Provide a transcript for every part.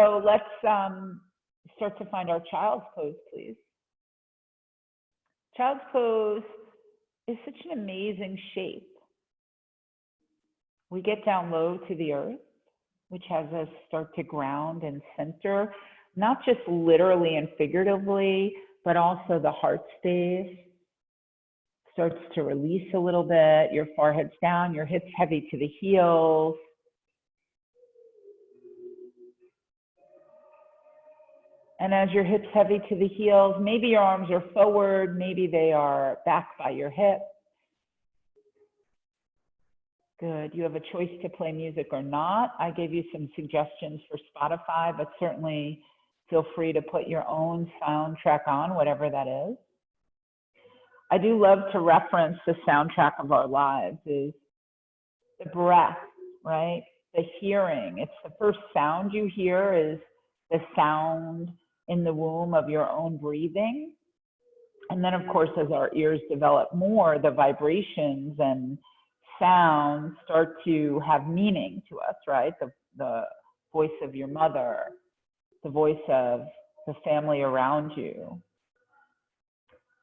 So let's start to find our child's pose, please. Child's pose is such an amazing shape. We get down low to the earth, which has us start to ground and center, not just literally and figuratively, but also the heart space starts to release a little bit. Your forehead's down, your hips heavy to the heels. And as your hips heavy to the heels, maybe your arms are forward, maybe they are back by your hip. Good. You have a choice to play music or not. I gave you some suggestions for Spotify, but certainly feel free to put your own soundtrack on, whatever that is. I do love to reference the soundtrack of our lives is the breath, right? The hearing. It's the first sound you hear is the sound in the womb of your own breathing. And then, of course, as our ears develop more, the vibrations and sounds start to have meaning to us, right? The voice of your mother, the voice of the family around you.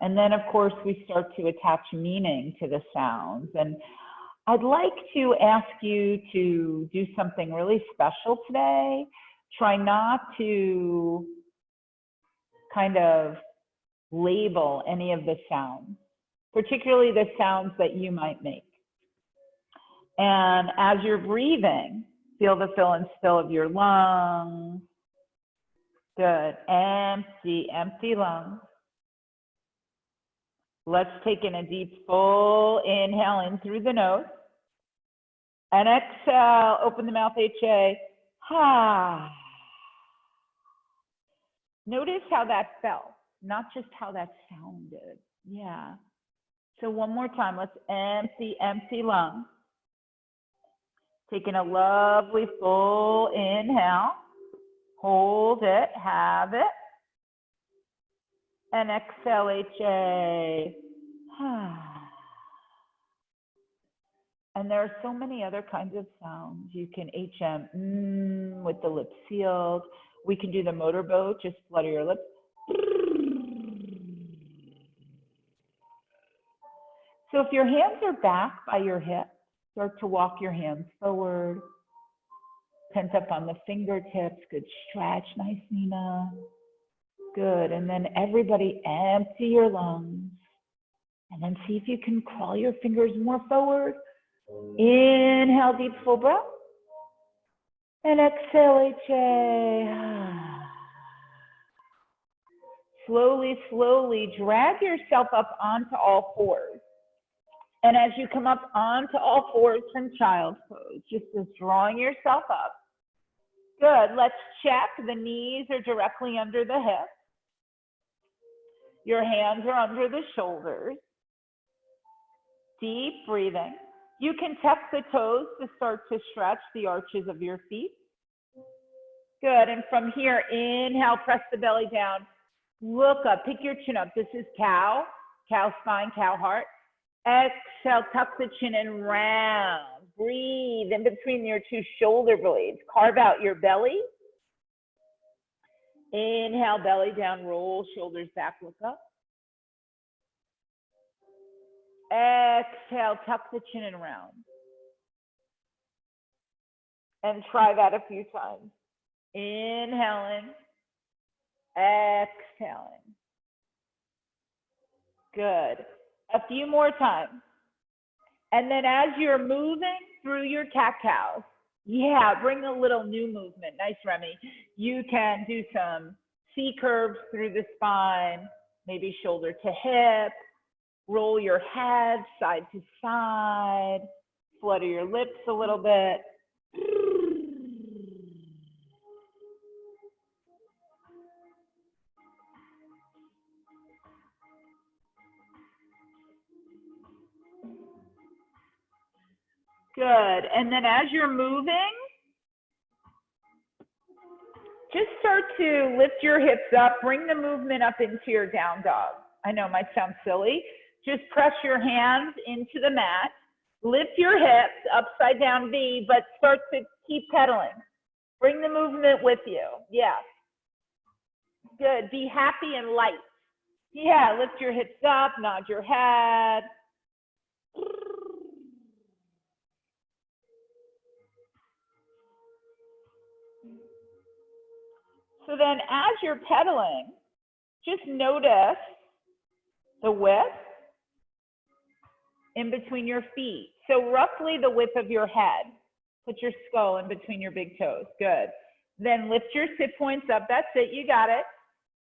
And then, of course, we start to attach meaning to the sounds. And I'd like to ask you to do something really special today. Try not to kind of label any of the sounds, particularly the sounds that you might make. And as you're breathing, feel the fill and spill of your lungs. Good. Empty, empty lungs. Let's take in a deep, full inhale in through the nose. And exhale, open the mouth, HA. Ha. Notice how that felt, not just how that sounded. Yeah. So one more time, let's empty, empty lungs. Taking a lovely full inhale. Hold it, have it. And exhale, HA. And there are so many other kinds of sounds. You can HM with the lips sealed. We can do the motorboat, just flutter your lips. So if your hands are back by your hips, start to walk your hands forward. Tense up on the fingertips. Good stretch. Nice, Nina. Good. And then everybody empty your lungs. And then see if you can crawl your fingers more forward. Inhale, deep, full breath. And exhale, HA. Slowly, slowly drag yourself up onto all fours. And as you come up onto all fours from child's pose, just as drawing yourself up. Good. Let's check. The knees are directly under the hips. Your hands are under the shoulders. Deep breathing. You can tuck the toes to start to stretch the arches of your feet. Good. And from here, inhale, press the belly down. Look up, pick your chin up. This is cow, cow spine, cow heart. Exhale, tuck the chin and round. Breathe in between your two shoulder blades. Carve out your belly. Inhale, belly down, roll shoulders back, look up. Exhale, tuck the chin and round. And try that a few times. Inhaling, exhaling. Good. A few more times. And then as you're moving through your cat-cows, yeah, bring a little new movement. Nice, Remy. You can do some C curves through the spine, maybe shoulder to hip. Roll your head side to side. Flutter your lips a little bit. Good. And then as you're moving, just start to lift your hips up. Bring the movement up into your down dog. I know it might sound silly. Just press your hands into the mat. Lift your hips, upside down V, but start to keep pedaling. Bring the movement with you. Yeah. Good. Be happy and light. Yeah, lift your hips up, nod your head. So then as you're pedaling, just notice the width in between your feet. So roughly the width of your head. Put your skull in between your big toes. Good. Then lift your sit points up. That's it. You got it.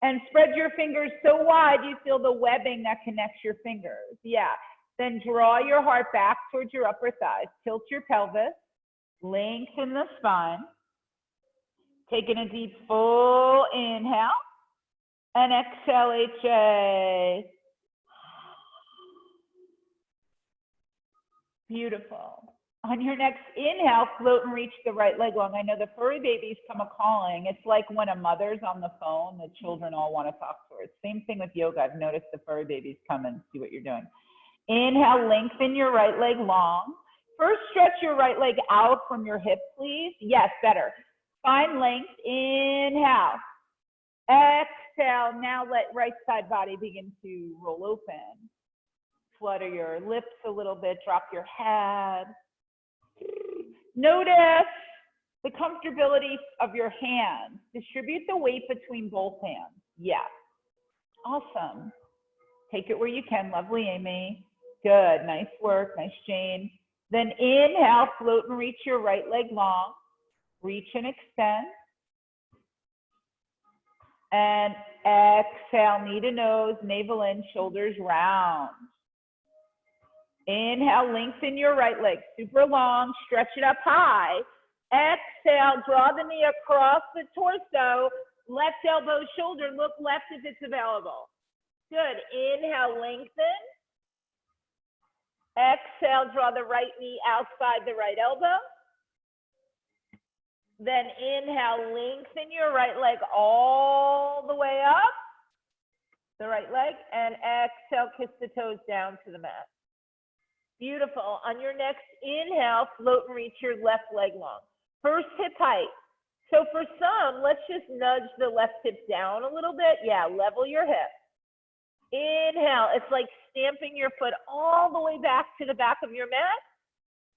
And spread your fingers so wide you feel the webbing that connects your fingers. Yeah. Then draw your heart back towards your upper thighs. Tilt your pelvis. Lengthen the spine. Taking a deep full inhale. And exhale, HA. Beautiful. On your next inhale, float and reach the right leg long. I know the furry babies come a-calling. It's like when a mother's on the phone, the children all want to talk to her. Same thing with yoga. I've noticed the furry babies come and see what you're doing. Inhale, lengthen your right leg long. First, stretch your right leg out from your hip, please. Yes, better. Find length. Inhale. Exhale. Now let right side body begin to roll open. Flutter your lips a little bit. Drop your head. Notice the comfortability of your hands. Distribute the weight between both hands. Yeah. Awesome. Take it where you can. Lovely, Amy. Good. Nice work. Nice, Jane. Then inhale, float and reach your right leg long. Reach and extend. And exhale, knee to nose, navel in, shoulders round. Inhale, lengthen your right leg, super long, stretch it up high. Exhale, draw the knee across the torso, left elbow, shoulder, look left if it's available. Good, inhale, lengthen. Exhale, draw the right knee outside the right elbow. Then inhale, lengthen your right leg all the way up, the right leg, and exhale, kiss the toes down to the mat. Beautiful. On your next inhale, float and reach your left leg long. First hip height. So for some, let's just nudge the left hip down a little bit. Yeah, level your hip. Inhale. It's like stamping your foot all the way back to the back of your mat.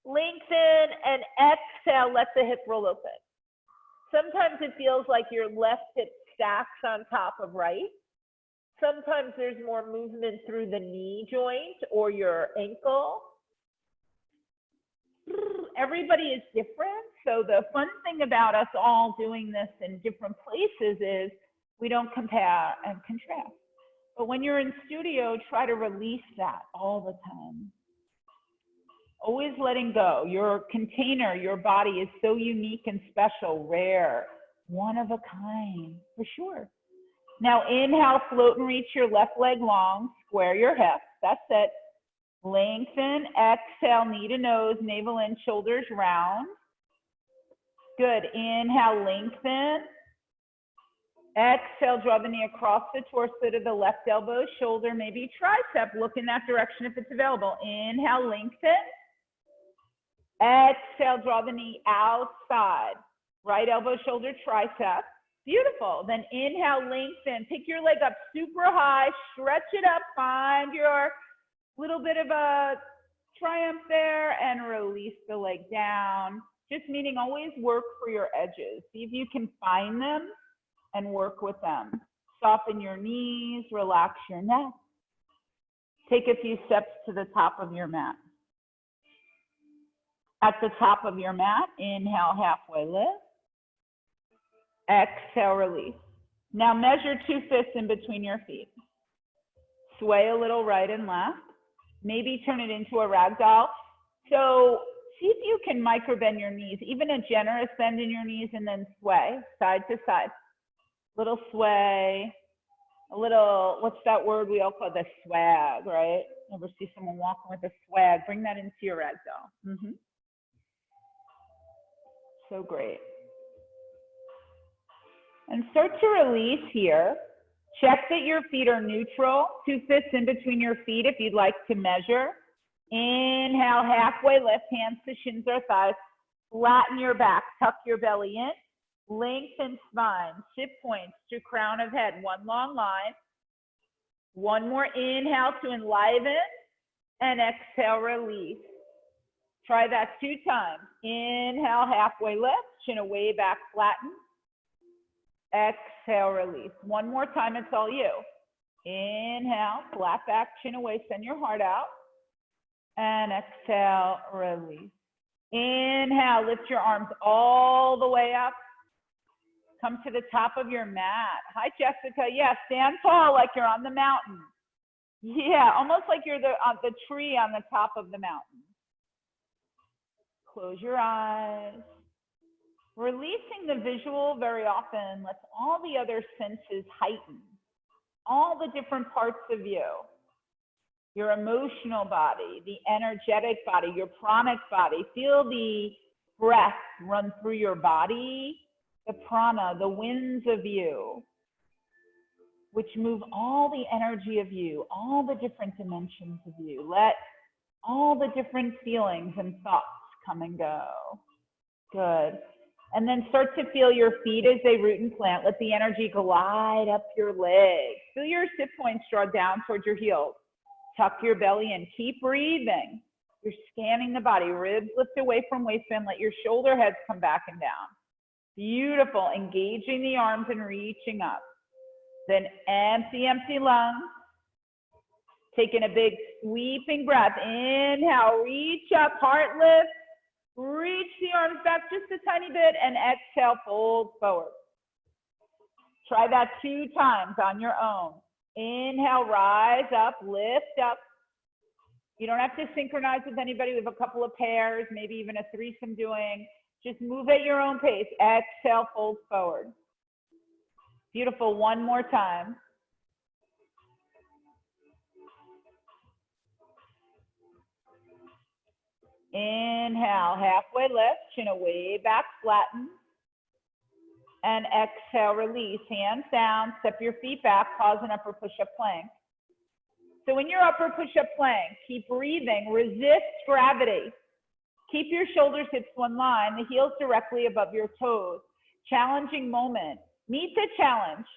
Lengthen and exhale. Let the hip roll open. Sometimes it feels like your left hip stacks on top of right. Sometimes there's more movement through the knee joint or your ankle. Everybody is different. So the fun thing about us all doing this in different places is we don't compare and contrast. But when you're in studio, try to release that all the time. Always letting go. Your container, your body is so unique and special, rare, one of a kind, for sure. Now inhale, float and reach your left leg long, square your hips, that's it. Lengthen, exhale, knee to nose, navel in, shoulders round. Good, inhale, lengthen. Exhale, draw the knee across the torso to the left elbow, shoulder, maybe tricep, look in that direction if it's available. Inhale, lengthen. Exhale, draw the knee outside, right elbow, shoulder, tricep. Beautiful. Then inhale, lengthen. Pick your leg up super high. Stretch it up. Find your little bit of a triumph there and release the leg down. Just meaning always work for your edges. See if you can find them and work with them. Soften your knees. Relax your neck. Take a few steps to the top of your mat. At the top of your mat, inhale, halfway lift. Exhale, release. Now measure 2 fists in between your feet. Sway a little right and left. Maybe turn it into a ragdoll. So see if you can micro bend your knees, even a generous bend in your knees, and then sway side to side. Little sway, a little, what's that word we all call the swag, right? Never see someone walking with a swag. Bring that into your ragdoll. So great. And start to release here. Check that your feet are neutral. 2 fists in between your feet if you'd like to measure. Inhale, halfway lift, hands to shins or thighs. Flatten your back, tuck your belly in. Lengthen spine, sit points to crown of head, one long line. One more inhale to enliven, and exhale, release. Try that 2 times. Inhale, halfway lift, chin away, back, flatten. Exhale, release. One more time, it's all you. Inhale, flat back, chin away, send your heart out. And exhale, release. Inhale, lift your arms all the way up. Come to the top of your mat. Hi, Jessica. Yeah, stand tall like you're on the mountain. Yeah, almost like you're the tree on the top of the mountain. Close your eyes. Releasing the visual very often lets all the other senses heighten. All the different parts of you. Your emotional body, the energetic body, your pranic body. Feel the breath run through your body. The prana, the winds of you, which move all the energy of you, all the different dimensions of you. Let all the different feelings and thoughts come and go. Good. And then start to feel your feet as they root and plant. Let the energy glide up your legs. Feel your sit points draw down towards your heels. Tuck your belly in. Keep breathing. You're scanning the body. Ribs lift away from waistband. Let your shoulder heads come back and down. Beautiful. Engaging the arms and reaching up. Then empty, empty lungs. Taking a big sweeping breath. Inhale, reach up, heart lift. Reach the arms back just a tiny bit and exhale, fold forward. Try that 2 times on your own. Inhale, rise up, lift up. You don't have to synchronize with anybody. We have a couple of pairs, maybe even a threesome doing. Just move at your own pace. Exhale, fold forward. Beautiful. One more time. Inhale, halfway lift, chin away, back, flatten. And exhale, release. Hands down, step your feet back, pause an upper push-up plank. So in your upper push-up plank, keep breathing, resist gravity. Keep your shoulders, hips one line, the heels directly above your toes. Challenging moment. Meet the challenge.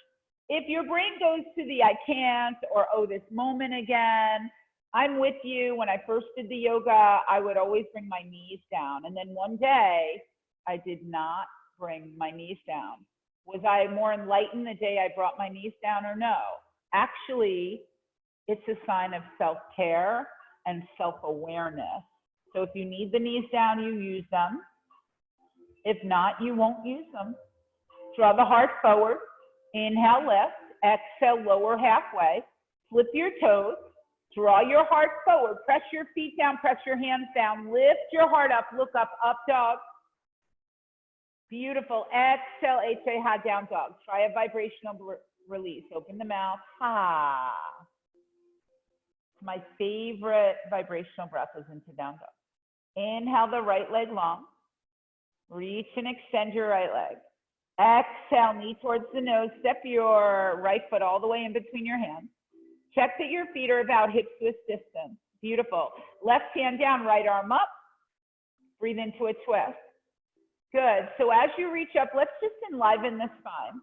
If your brain goes to the I can't or oh, this moment again, I'm with you. When I first did the yoga, I would always bring my knees down. And then one day, I did not bring my knees down. Was I more enlightened the day I brought my knees down or no? Actually, it's a sign of self-care and self-awareness. So if you need the knees down, you use them. If not, you won't use them. Draw the heart forward. Inhale, lift. Exhale, lower halfway. Flip your toes. Draw your heart forward. Press your feet down. Press your hands down. Lift your heart up. Look up. Up dog. Beautiful. Exhale, Ha, down dog. Try a vibrational release. Open the mouth. Ha. My favorite vibrational breath is into down dog. Inhale the right leg long. Reach and extend your right leg. Exhale, knee towards the nose. Step your right foot all the way in between your hands. Check that your feet are about hip width distance. Beautiful. Left hand down, right arm up. Breathe into a twist. Good. So as you reach up, let's just enliven the spine.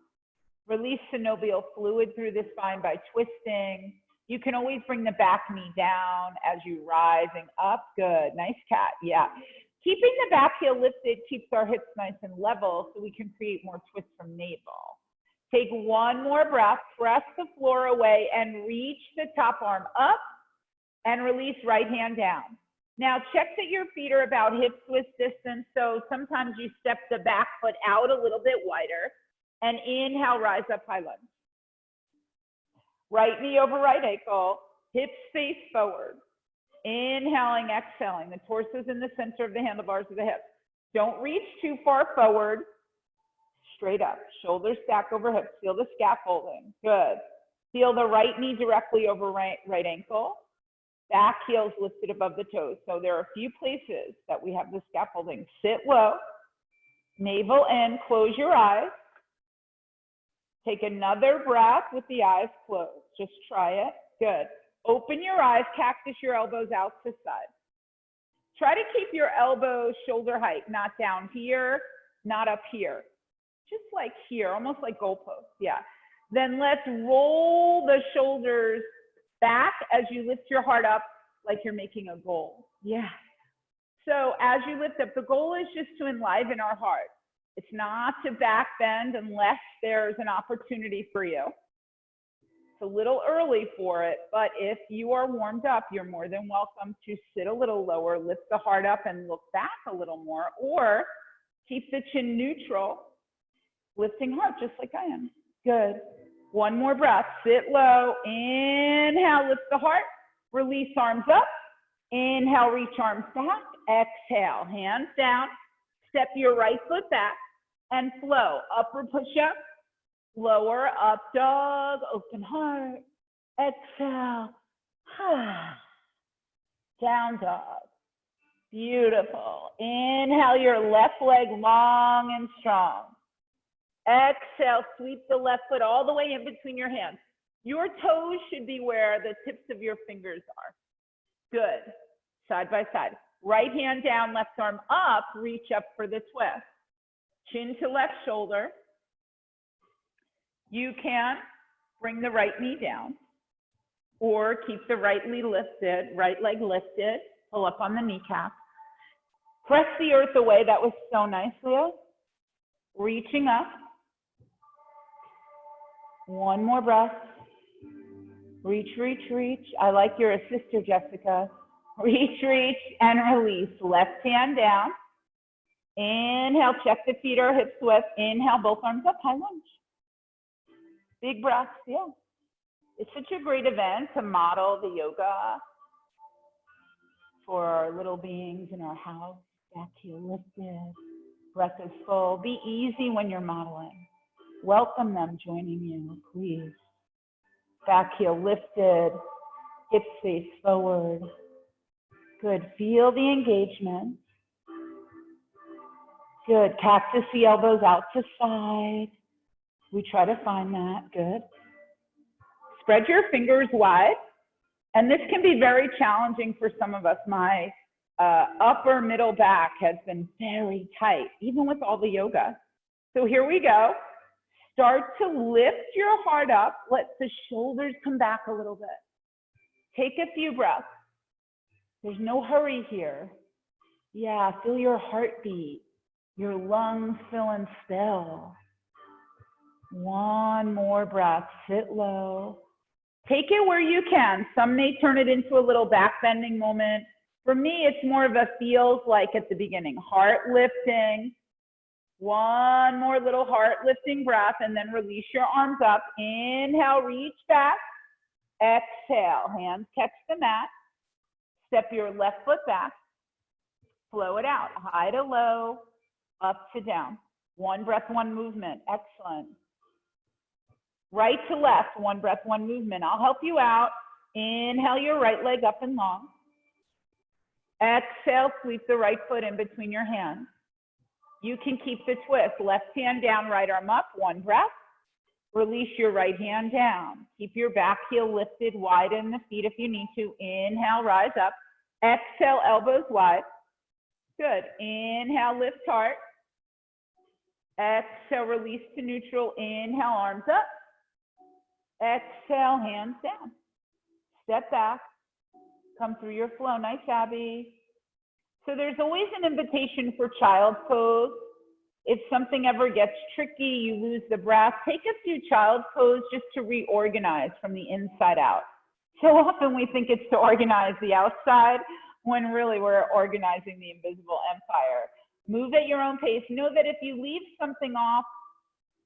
Release synovial fluid through the spine by twisting. You can always bring the back knee down as you rising up. Good. Nice cat. Yeah. Keeping the back heel lifted keeps our hips nice and level so we can create more twist from navel. Take one more breath. Press the floor away and reach the top arm up and release right hand down. Now check that your feet are about hip width distance. So sometimes you step the back foot out a little bit wider and inhale, rise up, high lunge. Right knee over right ankle, hips face forward. Inhaling, exhaling. The torso's in the center of the handlebars of the hips. Don't reach too far forward. Straight up. Shoulders stack over hips. Feel the scaffolding. Good. Feel the right knee directly over right ankle. Back heels lifted above the toes. So there are a few places that we have the scaffolding. Sit low. Navel in. Close your eyes. Take another breath with the eyes closed. Just try it. Good. Open your eyes, cactus your elbows out to side. Try to keep your elbows shoulder height, not down here, not up here. just like here, almost like goalposts, yeah. Then let's roll the shoulders back as you lift your heart up like you're making a goal. Yeah. So as you lift up, the goal is just to enliven our heart. It's not to back bend unless there's an opportunity for you. It's a little early for it, but if you are warmed up, you're more than welcome to sit a little lower, lift the heart up and look back a little more, or keep the chin neutral, lifting heart just like I am. Good. One more breath, sit low, inhale, lift the heart, release arms up, inhale, reach arms back, exhale, hands down, step your right foot back and flow, upward push-up, lower, up dog, open heart, exhale, down dog, beautiful. Inhale your left leg long and strong. Exhale, sweep the left foot all the way in between your hands. Your toes should be where the tips of your fingers are. Good. Side by side. Right hand down, left arm up, reach up for the twist. Chin to left shoulder. You can bring the right knee down or keep the right leg lifted, pull up on the kneecap. Press the earth away. That was so nice, Leo. Reaching up. One more breath. Reach, reach, reach. I like your sister, Jessica. Reach, reach, and release. Left hand down. Inhale, check the feet or hips width. Inhale, both arms up, high lunge. Big breaths, yeah. It's such a great event to model the yoga for our little beings in our house. Back heel lifted. Breath is full. Be easy when you're modeling. Welcome them joining you, please. Back heel lifted, hips face forward. Good, feel the engagement. Good, cactus the elbows out to side. We try to find that, good. Spread your fingers wide. And this can be very challenging for some of us. My upper middle back has been very tight, even with all the yoga. So here we go. Start to lift your heart up. Let the shoulders come back a little bit. Take a few breaths. There's no hurry here. Yeah, feel your heartbeat. Your lungs fill and spill. One more breath. Sit low. Take it where you can. Some may turn it into a little back bending moment. For me, it's more of a feels like at the beginning. Heart lifting. One more little heart lifting breath and then release your arms up. Inhale, reach back. Exhale, hands catch the mat. Step your left foot back. Flow it out. High to low, up to down. One breath, one movement. Excellent. Right to left, one breath, one movement. I'll help you out. Inhale your right leg up and long. Exhale, sweep the right foot in between your hands. You can keep the twist. Left hand down, right arm up. One breath. Release your right hand down. Keep your back heel lifted, widen the feet if you need to. Inhale, rise up. Exhale, elbows wide. Good. Inhale, lift heart. Exhale, release to neutral. Inhale, arms up. Exhale, hands down. Step back. Come through your flow. Nice, Abby. So there's always an invitation for child's pose. If something ever gets tricky, you lose the breath, take a few child's pose just to reorganize from the inside out. So often we think it's to organize the outside when really we're organizing the invisible empire. Move at your own pace. Know that if you leave something off,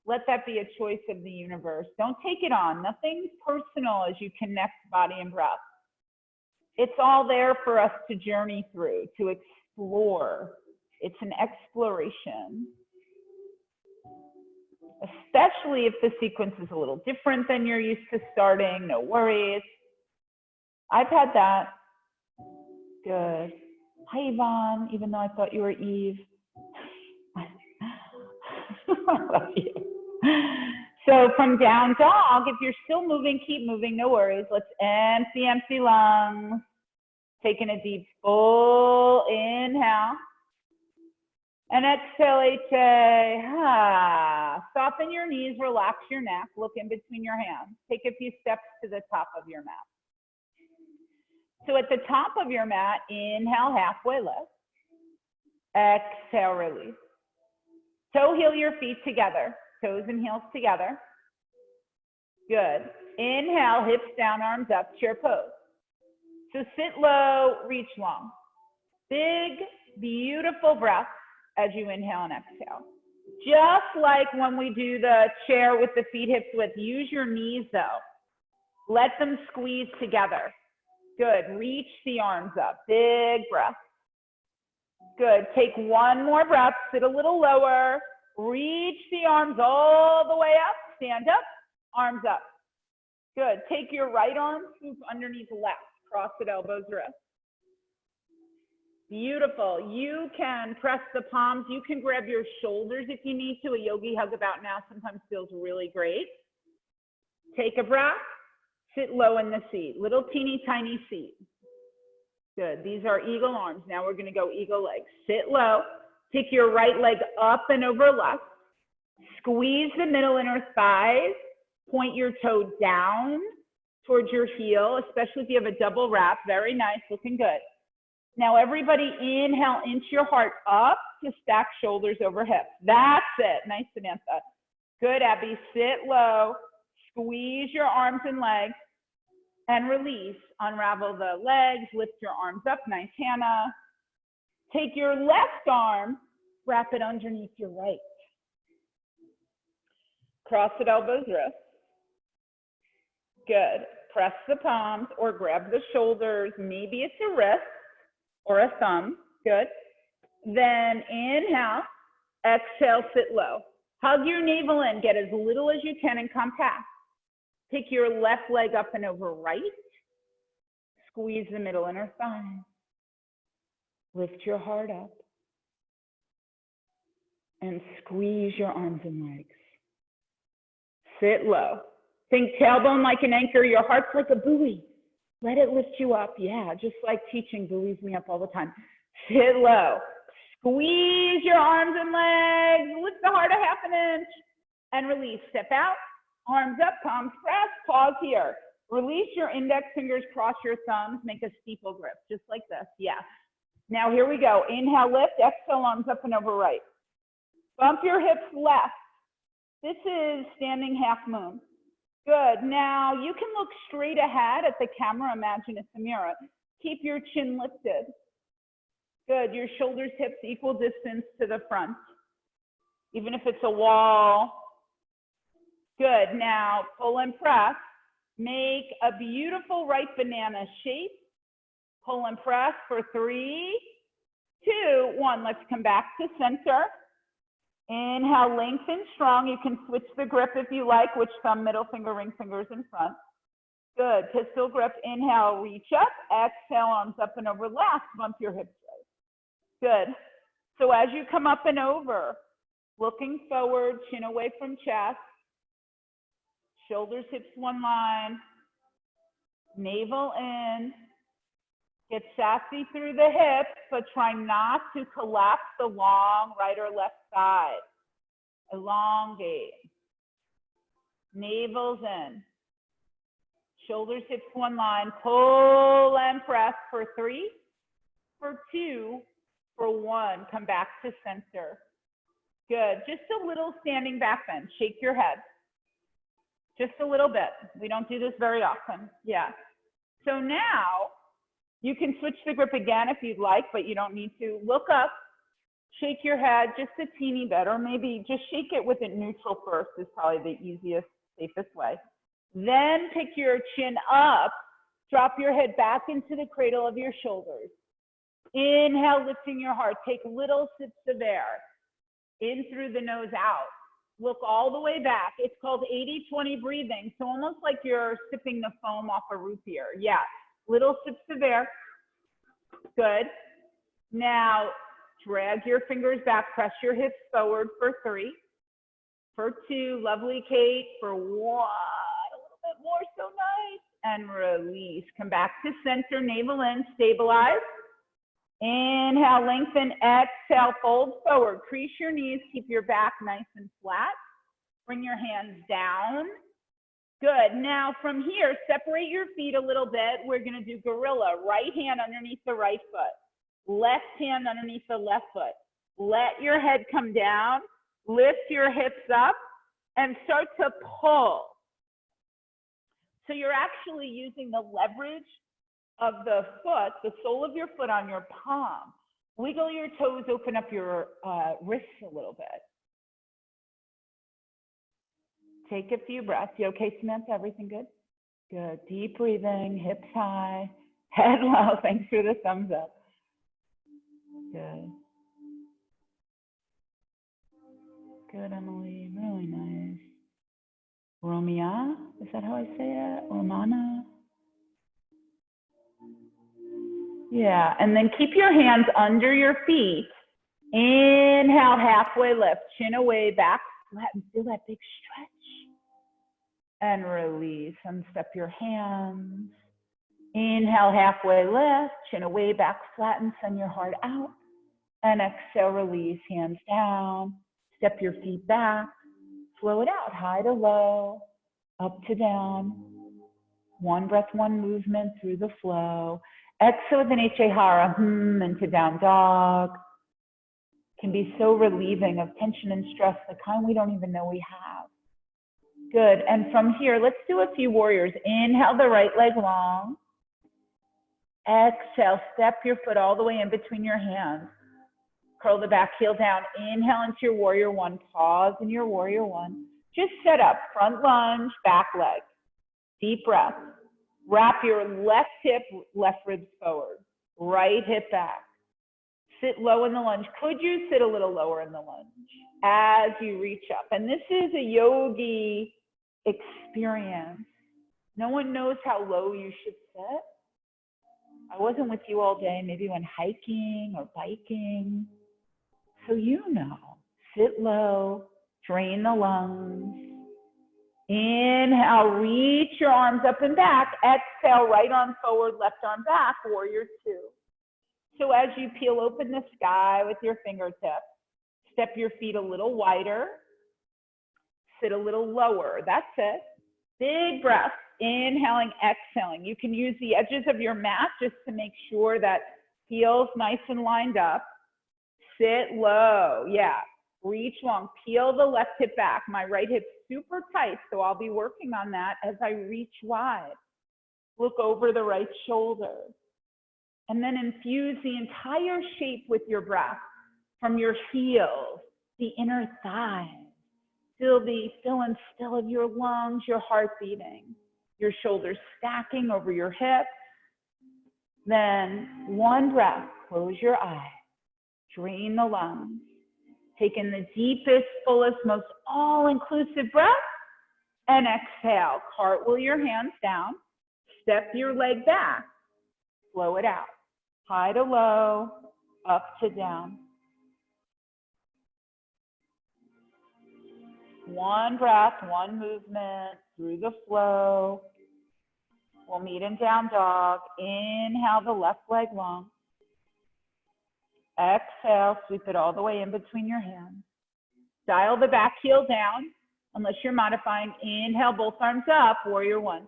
let that be a choice of the universe. Don't take it on. Nothing's personal as you connect body and breath. It's all there for us to journey through, to explore. It's an exploration. Especially if the sequence is a little different than you're used to starting, no worries. I've had that. Good. Hi, Yvonne, even though I thought you were Eve. I love you. So from down dog, if you're still moving, keep moving, no worries. Let's empty lungs. Taking a deep full inhale. And exhale, HA. Soften your knees, relax your neck, look in between your hands. Take a few steps to the top of your mat. So at the top of your mat, inhale, halfway lift. Exhale, release. Toe heel your feet together, toes and heels together. Good. Inhale, hips down, arms up, chair pose. So sit low, reach long. Big, beautiful breath as you inhale and exhale. Just like when we do the chair with the feet hips width, use your knees though. Let them squeeze together. Good. Reach the arms up. Big breath. Good. Take one more breath. Sit a little lower. Reach the arms all the way up. Stand up. Arms up. Good. Take your right arm, scoop underneath left. Cross it, elbows, wrists. Beautiful. You can press the palms. You can grab your shoulders if you need to. A yogi hug about now sometimes feels really great. Take a breath. Sit low in the seat. Little teeny tiny seat. Good. These are eagle arms. Now we're going to go eagle legs. Sit low. Take your right leg up and over left. Squeeze the middle inner thighs. Point your toe down towards your heel, especially if you have a double wrap. Very nice. Looking good. Now everybody inhale, inch your heart up to stack shoulders over hips. That's it. Nice, Samantha. Good, Abby. Sit low. Squeeze your arms and legs and release. Unravel the legs. Lift your arms up. Nice, Hannah. Take your left arm. Wrap it underneath your right. Cross it, elbows, wrists. Good. Press the palms or grab the shoulders. Maybe it's a wrist or a thumb. Good. Then inhale, exhale, sit low. Hug your navel in. Get as little as you can and compact. Take your left leg up and over right. Squeeze the middle inner thigh. Lift your heart up. And squeeze your arms and legs. Sit low. Think tailbone like an anchor. Your heart's like a buoy. Let it lift you up. Yeah, just like teaching buoys me up all the time. Sit low. Squeeze your arms and legs. Lift the heart a half an inch. And release. Step out. Arms up. Palms press. Pause here. Release your index fingers. Cross your thumbs. Make a steeple grip. Just like this. Yeah. Now here we go. Inhale, lift. Exhale, arms up and over right. Bump your hips left. This is standing half moon. Good. Now you can look straight ahead at the camera. Imagine it's a mirror. Keep your chin lifted. Good. Your shoulders, hips equal distance to the front. Even if it's a wall. Good. Now pull and press. Make a beautiful right banana shape. Pull and press for 3, 2, 1. Let's come back to center. Inhale, lengthen strong. You can switch the grip if you like. Which thumb, middle finger, ring fingers in front. Good. Pistol grip. Inhale, reach up. Exhale, arms up and over. Last, bump your hips right. Good. So as you come up and over, looking forward, chin away from chest. Shoulders, hips, one line. Navel in. Get sassy through the hips, but try not to collapse the long right or left side. Elongate. Navel's in. Shoulders, hips, one line. Pull and press for 3, for 2, for 1. Come back to center. Good. Just a little standing back bend. Shake your head. Just a little bit. We don't do this very often. Yeah. So now, you can switch the grip again if you'd like, but you don't need to. Look up, shake your head just a teeny bit, or maybe just shake it with it neutral first is probably the easiest, safest way. Then pick your chin up, drop your head back into the cradle of your shoulders. Inhale, lifting your heart. Take little sips of air. In through the nose, out. Look all the way back. It's called 80-20 breathing, so almost like you're sipping the foam off a root beer. Yeah. Little sips of air. Good. Now, drag your fingers back. Press your hips forward for 3. For 2. Lovely, Kate. For 1. A little bit more. So nice. And release. Come back to center. Navel in. Stabilize. Inhale, lengthen, exhale, fold forward. Crease your knees, keep your back nice and flat. Bring your hands down. Good. Now from here, separate your feet a little bit. We're going to do gorilla. Right hand underneath the right foot. Left hand underneath the left foot. Let your head come down. Lift your hips up and start to pull. So you're actually using the leverage of the foot, the sole of your foot on your palm. Wiggle your toes, open up your wrists a little bit. Take a few breaths. You okay, Samantha? Everything good? Good. Deep breathing, hips high, head low. Thanks for the thumbs up. Good. Good, Emily. Really nice. Romia, is that how I say it? Romana? Yeah, and then keep your hands under your feet. Inhale, halfway lift, chin away, back flat, and feel that big stretch. And release, unstep your hands. Inhale, halfway lift, chin away, back flatten, send your heart out. And exhale, release, hands down. Step your feet back, flow it out, high to low, up to down. One breath, one movement through the flow. Exhale with an H-A-Hara, into down dog. Can be so relieving of tension and stress, the kind we don't even know we have. Good, and from here, let's do a few warriors. Inhale the right leg long. Exhale, step your foot all the way in between your hands. Curl the back heel down. Inhale into your warrior one. Pause in your warrior one. Just set up, front lunge, back leg. Deep breath. Wrap your left hip, left ribs forward. Right hip back. Sit low in the lunge. Could you sit a little lower in the lunge as you reach up? And this is a yogi experience. No one knows how low you should sit. I wasn't with you all day, maybe when hiking or biking. So you know, sit low, drain the lungs. Inhale, reach your arms up and back. Exhale, right arm forward, left arm back, warrior two. So as you peel open the sky with your fingertips, step your feet a little wider, sit a little lower. That's it. Big breath, inhaling, exhaling. You can use the edges of your mat just to make sure that heels nice and lined up. Sit low, yeah. Reach long, peel the left hip back. My right hip's super tight, so I'll be working on that as I reach wide. Look over the right shoulder. And then infuse the entire shape with your breath from your heels, the inner thighs. Feel the fill and still of your lungs, your heart beating, your shoulders stacking over your hips. Then one breath, close your eyes, drain the lungs. Take in the deepest, fullest, most all-inclusive breath, and exhale. Cartwheel your hands down, step your leg back, flow it out. High to low, up to down. One breath, one movement through the flow. We'll meet in down dog. Inhale the left leg long. Exhale, sweep it all the way in between your hands. Dial the back heel down, unless you're modifying. Inhale, both arms up, warrior one.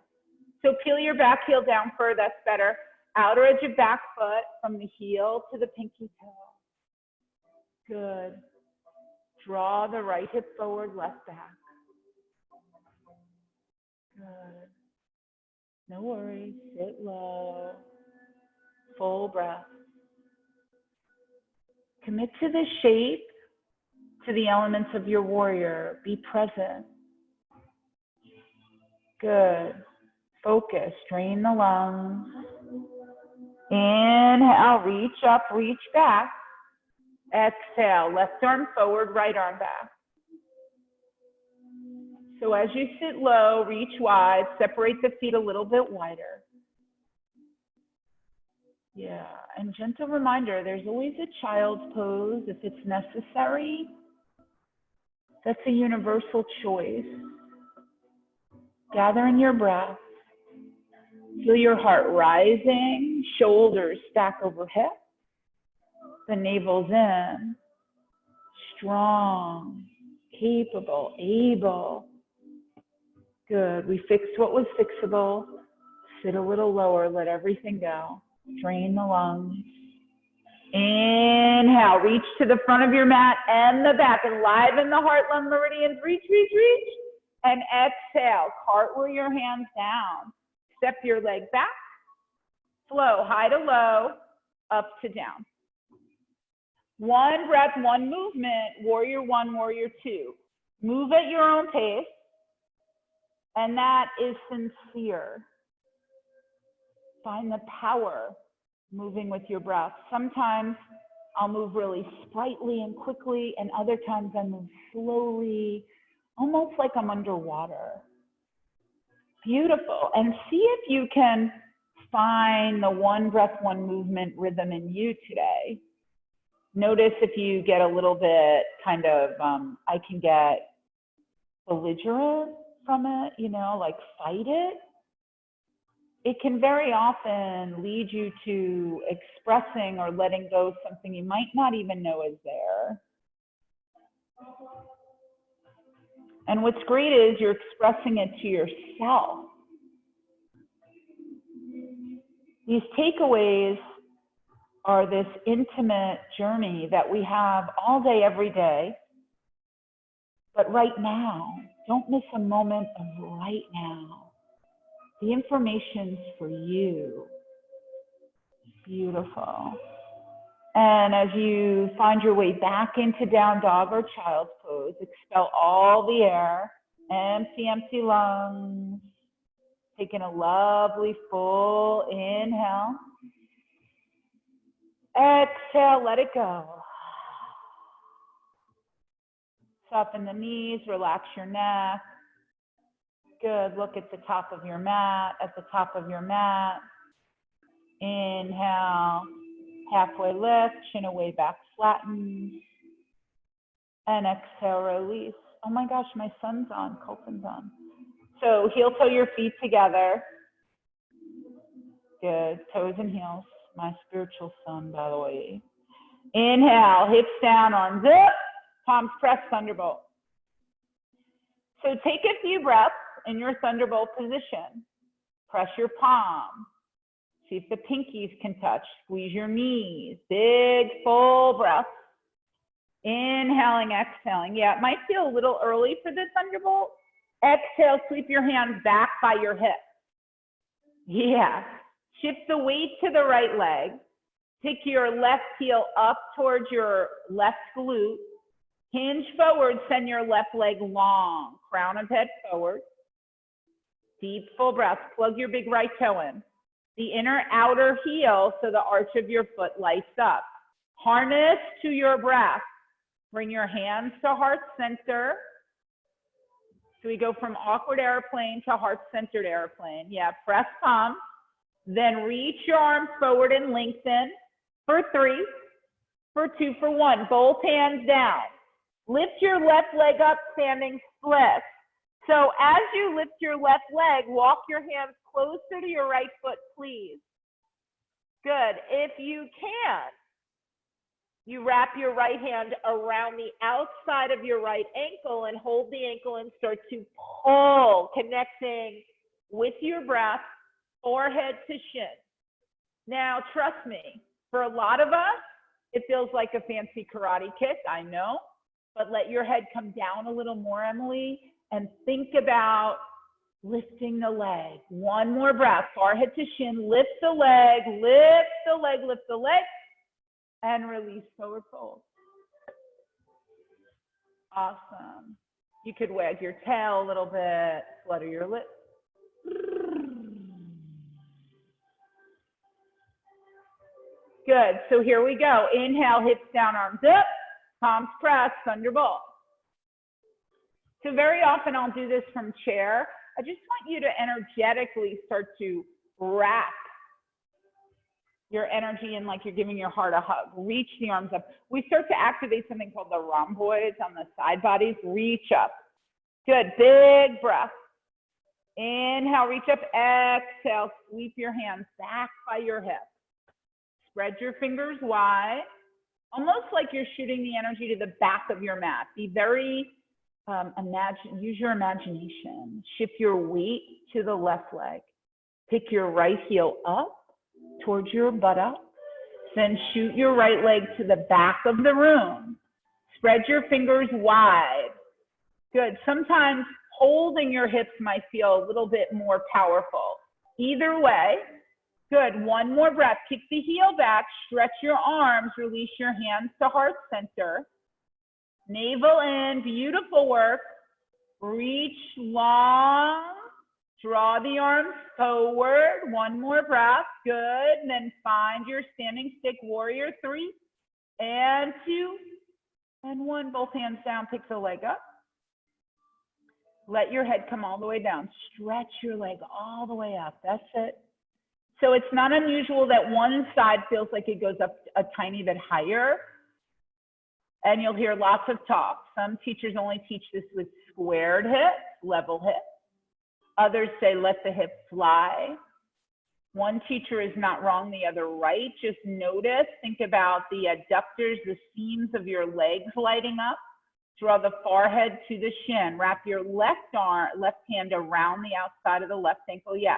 So peel your back heel down further, that's better. Outer edge of back foot from the heel to the pinky toe. Good. Draw the right hip forward, left back. Good. No worries, sit low. Full breath. Commit to the shape, to the elements of your warrior. Be present. Good. Focus, drain the lungs. Inhale, reach up, reach back. Exhale, left arm forward, right arm back. So as you sit low, reach wide, separate the feet a little bit wider. Yeah, and gentle reminder, there's always a child's pose if it's necessary. That's a universal choice. Gather in your breath. Feel your heart rising, shoulders stack over hips. The navel's in. Strong, capable, able. Good. We fixed what was fixable. Sit a little lower. Let everything go. Drain the lungs. Inhale. Reach to the front of your mat and the back. Enliven the heart-lung meridians. Reach, reach, reach. And exhale. Cartwheel your hands down. Step your leg back. Flow. High to low. Up to down. One breath, one movement. Warrior one, warrior two. Move at your own pace. And that is sincere. Find the power moving with your breath. Sometimes I'll move really sprightly and quickly, and other times I move slowly, almost like I'm underwater. Beautiful. And see if you can find the one breath, one movement rhythm in you today. Notice if you get a little bit kind of, I can get belligerent from it, you know, like fight it. It can very often lead you to expressing or letting go of something you might not even know is there. And what's great is you're expressing it to yourself. These takeaways are this intimate journey that we have all day, every day. But right now, don't miss a moment of right now. The information's for you. Beautiful. And as you find your way back into down dog or child's pose, expel all the air, empty, empty lungs. Taking a lovely full inhale. Exhale, let it go. Soften the knees, relax your neck. Good, look at the top of your mat, Inhale, halfway lift, chin away, back flatten. And exhale, release. Oh my gosh, my son's on, Colton's on. So heel toe your feet together. Good, toes and heels. My spiritual son, by the way. Inhale, hips down, arms up, palms pressed, thunderbolt. So take a few breaths in your thunderbolt position. Press your palm. See if the pinkies can touch. Squeeze your knees. Big, full breath. Inhaling, exhaling. Yeah, it might feel a little early for the thunderbolt. Exhale, sweep your hands back by your hips. Yeah. Shift the weight to the right leg. Take your left heel up towards your left glute. Hinge forward, send your left leg long. Crown of head forward. Deep, full breath. Plug your big right toe in. The inner outer heel so the arch of your foot lights up. Harness to your breath. Bring your hands to heart center. So we go from awkward airplane to heart-centered airplane. Yeah, press palms. Then reach your arms forward and lengthen for 3, for 2, for 1. Both hands down. Lift your left leg up, standing split. So as you lift your left leg, walk your hands closer to your right foot, please. Good. If you can, you wrap your right hand around the outside of your right ankle and hold the ankle and start to pull, connecting with your breath, forehead to shin. Now, trust me, for a lot of us, it feels like a fancy karate kick, I know, but let your head come down a little more, Emily, and think about lifting the leg. One more breath, forehead to shin, lift the leg, lift the leg, lift the leg, and release forward fold. Awesome. You could wag your tail a little bit, flutter your lips. Good, so here we go. Inhale, hips down, arms up, palms pressed, thunderbolt. So very often I'll do this from chair. I just want you to energetically start to wrap your energy in like you're giving your heart a hug. Reach the arms up. We start to activate something called the rhomboids on the side bodies. Reach up. Good, big breath. Inhale, reach up, exhale, sweep your hands back by your hips. Spread your fingers wide. almost like you're shooting the energy to the back of your mat. Be very, use your imagination. Shift your weight to the left leg. Pick your right heel up towards your buttock. Then shoot your right leg to the back of the room. Spread your fingers wide. Good. Sometimes holding your hips might feel a little bit more powerful. Either way, good. One more breath. Kick the heel back. Stretch your arms. Release your hands to heart center. Navel in. Beautiful work. Reach long. Draw the arms forward. One more breath. Good. And then find your standing stick, warrior 3 and 2 and 1. Both hands down. Pick the leg up. Let your head come all the way down. Stretch your leg all the way up. That's it. So it's not unusual that one side feels like it goes up a tiny bit higher. And you'll hear lots of talk. Some teachers only teach this with squared hips, level hips. Others say, let the hips fly. One teacher is not wrong, the other right. Just notice, think about the adductors, the seams of your legs lighting up. Draw the forehead to the shin. Wrap your left hand around the outside of the left ankle. Yeah.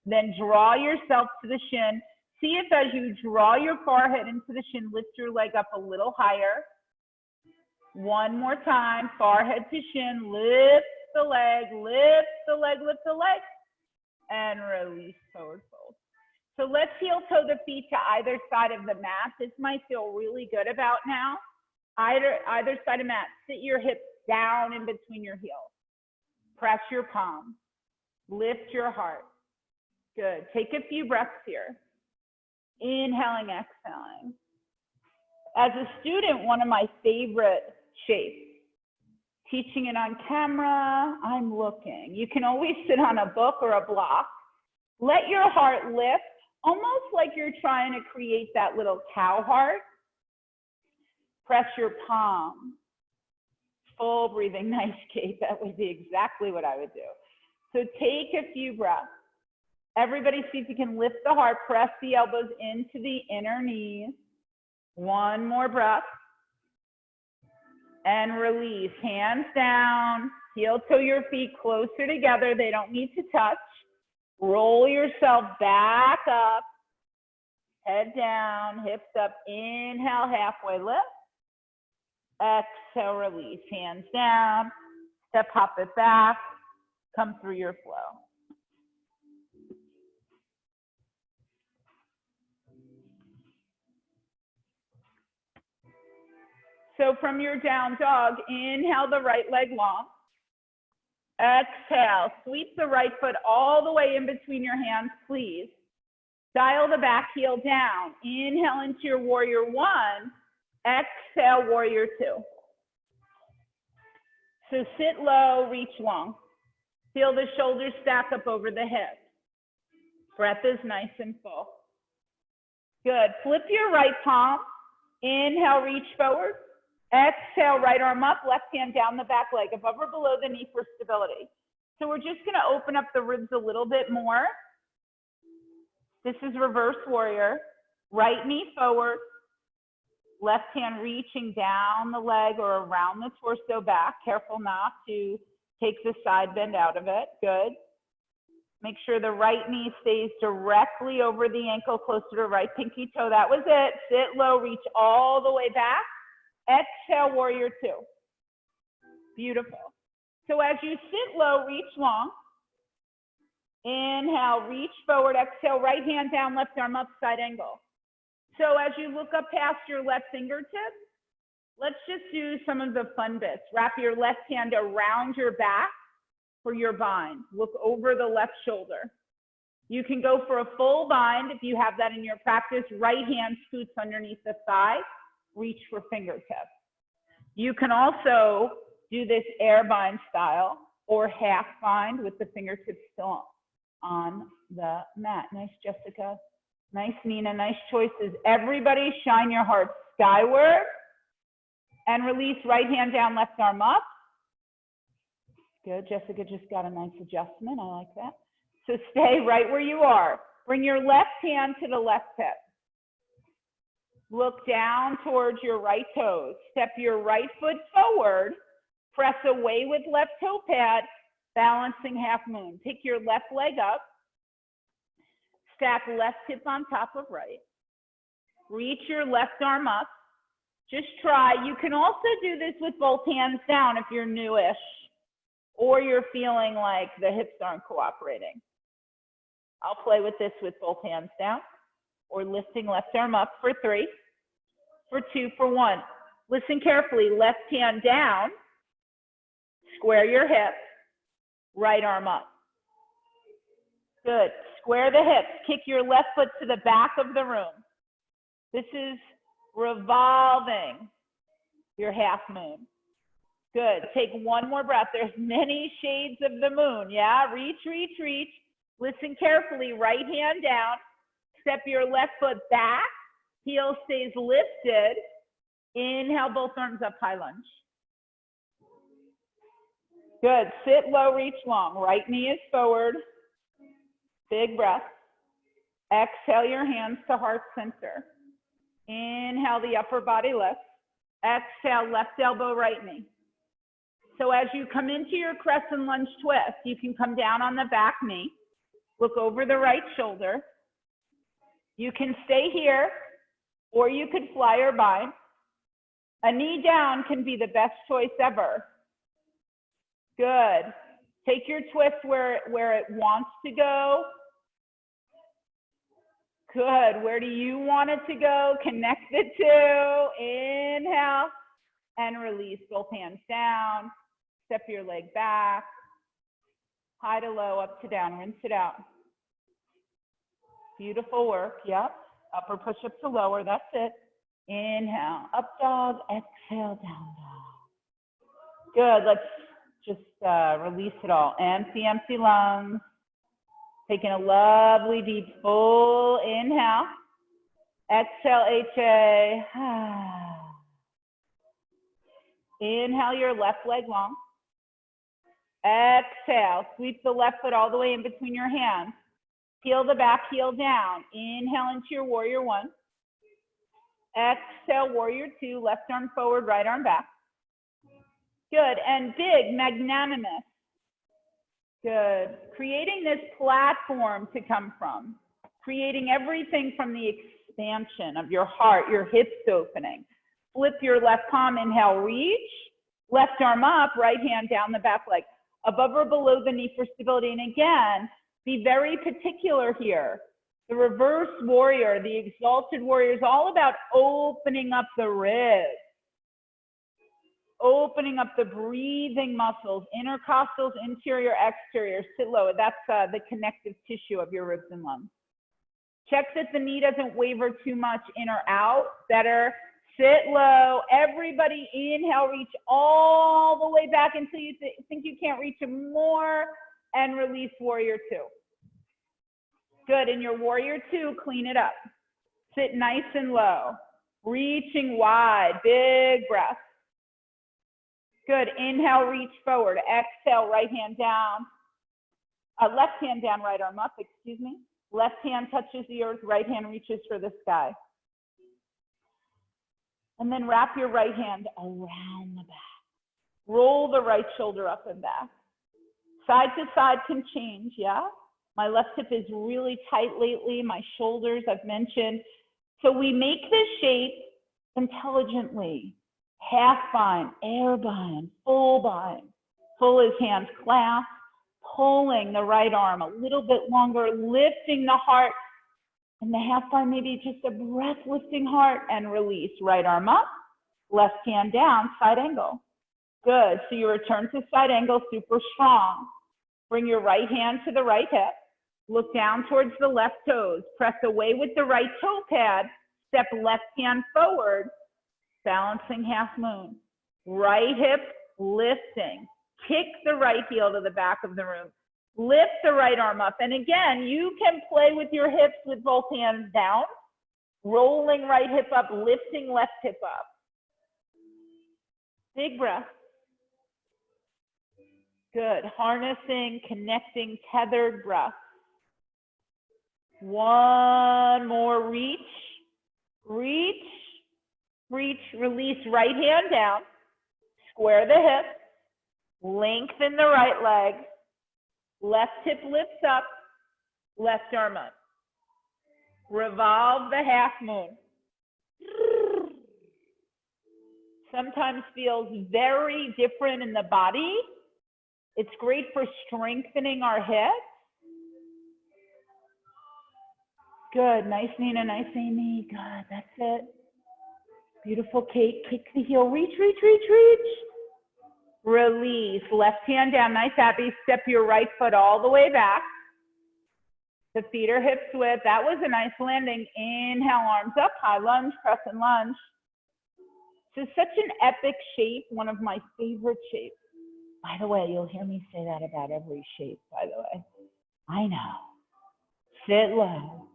Then draw yourself to the shin. See if as you draw your forehead into the shin, lift your leg up a little higher. One more time, forehead to shin, lift the leg, lift the leg, lift the leg, and release forward fold. So let's heel toe the feet to either side of the mat. This might feel really good about now. Either side of mat, sit your hips down in between your heels. Press your palms, lift your heart. Good, take a few breaths here. Inhaling, exhaling. As a student, one of my favorite shapes. Teaching it on camera, I'm looking. You can always sit on a book or a block. Let your heart lift, almost like you're trying to create that little cow heart. Press your palm. Full breathing, nice, Kate. That would be exactly what I would do. So take a few breaths. Everybody see if you can lift the heart, press the elbows into the inner knees. One more breath. And release, hands down, heel toe your feet closer together. They don't need to touch. Roll yourself back up, head down, hips up. Inhale, halfway lift. Exhale, release, hands down. Step, hop it back. Come through your flow. So from your down dog, inhale the right leg long. Exhale, sweep the right foot all the way in between your hands, please. Dial the back heel down. Inhale into your warrior 1. Exhale, warrior 2. So sit low, reach long. Feel the shoulders stack up over the hips. Breath is nice and full. Good. Flip your right palm. Inhale, reach forward. Exhale, right arm up, left hand down the back leg, above or below the knee for stability. So we're just going to open up the ribs a little bit more. This is reverse warrior. Right knee forward. Left hand reaching down the leg or around the torso back. Careful not to take the side bend out of it. Good. Make sure the right knee stays directly over the ankle, closer to right pinky toe. That was it. Sit low, reach all the way back. Exhale, warrior 2. Beautiful. So as you sit low, reach long. Inhale, reach forward. Exhale, right hand down, left arm up, side angle. So as you look up past your left fingertips, let's just do some of the fun bits. Wrap your left hand around your back for your bind. Look over the left shoulder. You can go for a full bind if you have that in your practice. Right hand scoots underneath the thigh. Reach for fingertips. You can also do this air bind style or half bind with the fingertips still on the mat. Nice, Jessica. Nice, Nina. Nice choices. Everybody shine your heart skyward and release. Right hand down, left arm up. Good. Jessica just got a nice adjustment. I like that. So stay right where you are. Bring your left hand to the left hip. Look down towards your right toes. Step your right foot forward. Press away with left toe pad, balancing half moon. Pick your left leg up. Stack left hip on top of right. Reach your left arm up. Just try. You can also do this with both hands down if you're newish or you're feeling like the hips aren't cooperating. I'll play with this with both hands down or lifting left arm up for 3, for 2, for 1. Listen carefully. Left hand down. Square your hip. Right arm up. Good. Square the hips. Kick your left foot to the back of the room. This is revolving your half moon. Good. Take one more breath. There's many shades of the moon. Yeah. Reach, reach, reach. Listen carefully. Right hand down. Step your left foot back. Heel stays lifted. Inhale, both arms up, high lunge. Good. Sit low, reach long. Right knee is forward. Big breath. Exhale your hands to heart center. Inhale, the upper body lifts. Exhale, left elbow, right knee. So as you come into your crescent lunge twist, you can come down on the back knee. Look over the right shoulder. You can stay here, or you could fly or bind. A knee down can be the best choice ever. Good. Take your twist where it wants to go. Good. Where do you want it to go? Connect the two. Inhale and release. Both hands down. Step your leg back. High to low, up to down. Rinse it out. Beautiful work. Yep. Upper push up to lower. That's it. Inhale. Up dog. Exhale. Down dog. Good. Let's just release it all. Empty, empty lungs. Taking a lovely deep full inhale. Exhale, HA. Inhale your left leg long. Exhale. Sweep the left foot all the way in between your hands. Heel the back, heel down. Inhale into your warrior 1. Exhale, warrior 2. Left arm forward, right arm back. Good. And big, magnanimous. Good. Creating this platform to come from. Creating everything from the expansion of your heart, your hips opening. Flip your left palm, inhale, reach. Left arm up, right hand down the back leg. Above or below the knee for stability. And again, be very particular here. The reverse warrior, the exalted warrior is all about opening up the ribs. Opening up the breathing muscles, intercostals, interior, exterior, sit low. That's the connective tissue of your ribs and lungs. Check that the knee doesn't waver too much in or out. Better. Sit low. Everybody inhale, reach all the way back until you think you can't reach more, and release warrior 2. Good. In your warrior 2, clean it up. Sit nice and low. Reaching wide. Big breath. Good. Inhale, reach forward. Exhale, right hand down. Left hand down, right arm up, excuse me. Left hand touches the earth, right hand reaches for the sky. And then wrap your right hand around the back. Roll the right shoulder up and back. Side to side can change, yeah? My left hip is really tight lately. My shoulders, I've mentioned. So we make this shape intelligently. Half bind, air bind, full bind. Full is hands clasped, pulling the right arm a little bit longer, lifting the heart. And the half bind, maybe just a breath lifting heart, and release. Right arm up, left hand down, side angle. Good. So you return to side angle, super strong. Bring your right hand to the right hip. Look down towards the left toes. Press away with the right toe pad. Step left hand forward. Balancing half moon. Right hip lifting. Kick the right heel to the back of the room. Lift the right arm up. And again, you can play with your hips with both hands down. Rolling right hip up, lifting left hip up. Big breath. Good. Harnessing, connecting, tethered breath. One more. Reach. Reach. Reach, release, right hand down. Square the hips. Lengthen the right leg. Left hip lifts up. Left arm up. Revolve the half moon. Sometimes feels very different in the body. It's great for strengthening our hips. Good. Nice, Nina. Nice, Amy. Good. That's it. Beautiful, Kate. Kick the heel. Reach, reach, reach, reach. Release. Left hand down. Nice, Abby. Step your right foot all the way back. The feet are hips width. That was a nice landing. Inhale, arms up. High lunge, press and lunge. This is such an epic shape. One of my favorite shapes. By the way, you'll hear me say that about every shape, by the way. I know. Sit low.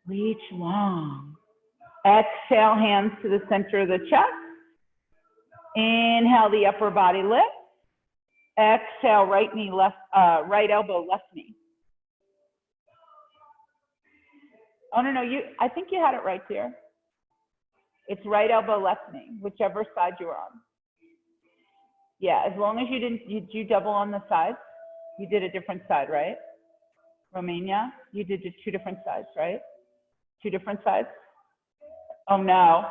Reach long. Exhale, hands to the center of the chest. Inhale, the upper body lift. Exhale, right knee, left, right elbow, left knee. Oh, no, I think you had it right there. It's right elbow, left knee, whichever side you're on. Yeah, as long as you did you double on the sides? You did a different side, right? Romania, you did just 2 different sides, right? 2 different sides? Oh no,